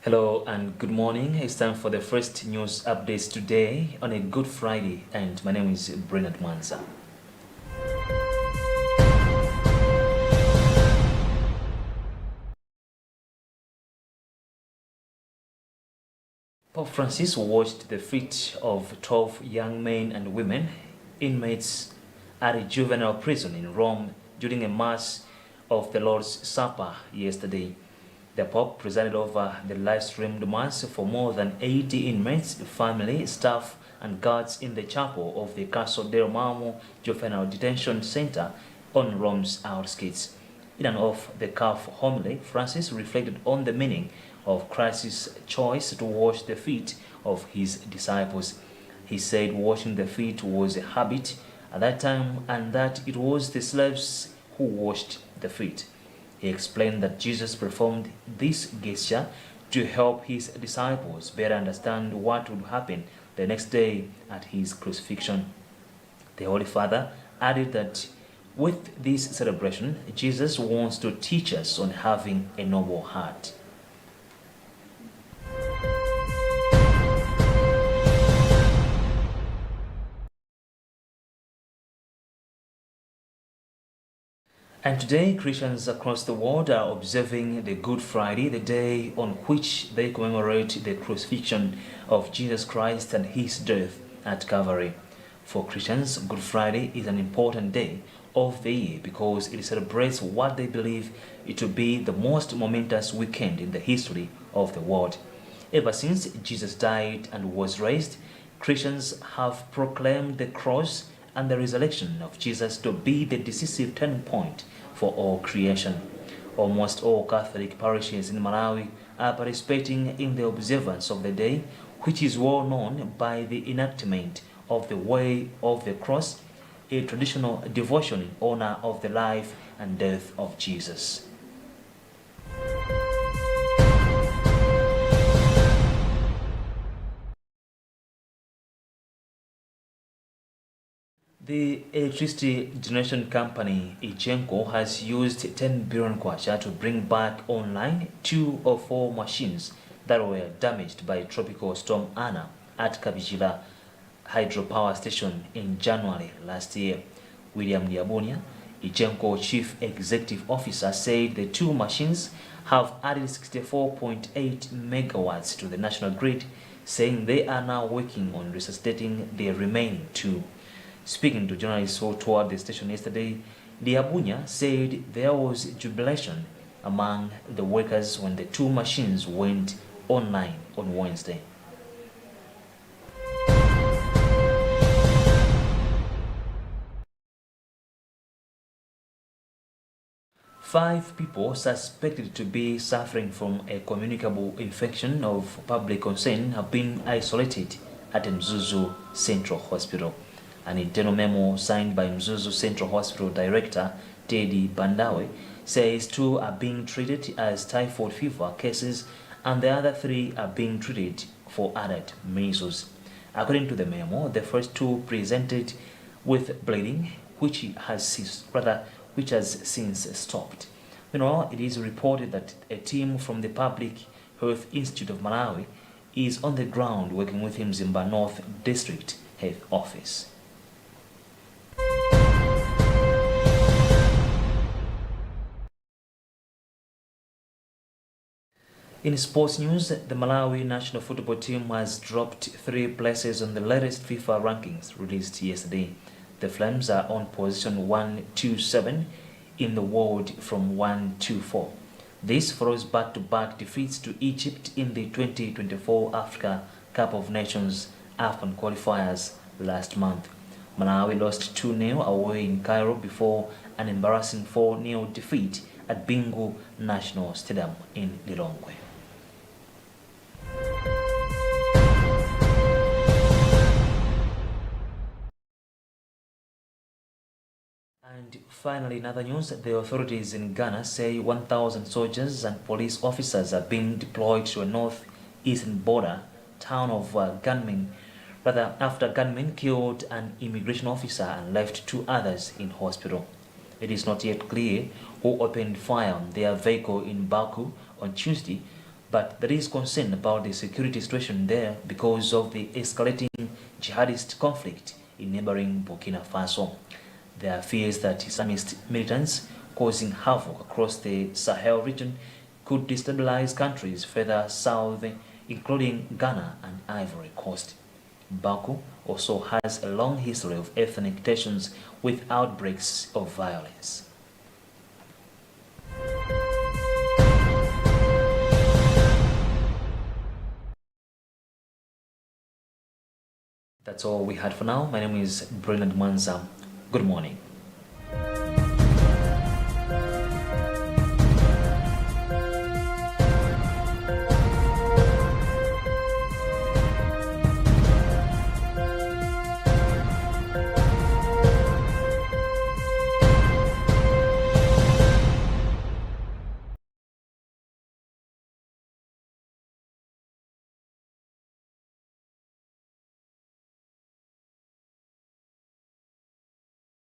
Hello and good morning. It's time for the first news updates today on a Good Friday, and my name is Bernard Manza. Pope Francis watched the feet of 12 young men and women, inmates at a juvenile prison in Rome during a Mass of the Lord's Supper yesterday. The Pope presided over the live-streamed Mass for more than 80 inmates, family, staff, and guards in the chapel of the Castle del Marmo Juvenile Detention Center on Rome's outskirts. In an off-the-cuff homily, Francis reflected on the meaning of Christ's choice to wash the feet of his disciples. He said washing the feet was a habit at that time and that it was the slaves who washed the feet. He explained that Jesus performed this gesture to help his disciples better understand what would happen the next day at his crucifixion. The Holy Father added that with this celebration, Jesus wants to teach us on having a noble heart. And today, Christians across the world are observing the Good Friday, the day on which they commemorate the crucifixion of Jesus Christ and his death at Calvary. For Christians, Good Friday is an important day of the year because it celebrates what they believe it to be the most momentous weekend in the history of the world. Ever since Jesus died and was raised, Christians have proclaimed the cross and the resurrection of Jesus to be the decisive turning point for all creation. Almost all Catholic parishes in Malawi are participating in the observance of the day, which is well known by the enactment of the Way of the Cross, a traditional devotion in honor of the life and death of Jesus. The electricity generation company Ichenko has used 10 billion kwacha to bring back online 2 or 4 machines that were damaged by Tropical Storm Anna at Kabijila hydropower station in January last year. William Diabonia, Ichenko chief executive officer, said the 2 machines have added 64.8 megawatts to the national grid, saying they are now working on resuscitating the remaining 2. Speaking to journalists who toured the station yesterday, Diabunya said there was jubilation among the workers when the 2 machines went online on Wednesday. Five people suspected to be suffering from a communicable infection of public concern have been isolated at Mzuzu Central Hospital. An internal memo signed by Mzuzu Central Hospital Director Teddy Bandawe says 2 are being treated as typhoid fever cases and the other 3 are being treated for adult measles. According to the memo, the first 2 presented with bleeding, which has since stopped. Meanwhile, it is reported that a team from the Public Health Institute of Malawi is on the ground working with Mzimba North District Health Office. In sports news, the Malawi national football team has dropped 3 places on the latest FIFA rankings released yesterday. The Flames are on position 127 in the world from 124. This follows back-to-back defeats to Egypt in the 2024 Africa Cup of Nations AFCON qualifiers last month. Malawi lost 2-0 away in Cairo before an embarrassing 4-0 defeat at Bingu National Stadium in Lilongwe. And finally, in other news, the authorities in Ghana say 1,000 soldiers and police officers are being deployed to a northeastern border town of after gunmen killed an immigration officer and left 2 others in hospital. It is not yet clear who opened fire on their vehicle in Baku on Tuesday, But there is concern about the security situation there because of the escalating jihadist conflict in neighboring Burkina Faso. There are fears that Islamist militants causing havoc across the Sahel region could destabilize countries further south, including Ghana and Ivory Coast. Baku also has a long history of ethnic tensions with outbreaks of violence. That's all we had for now. My name is Brilliant Manza. Good morning.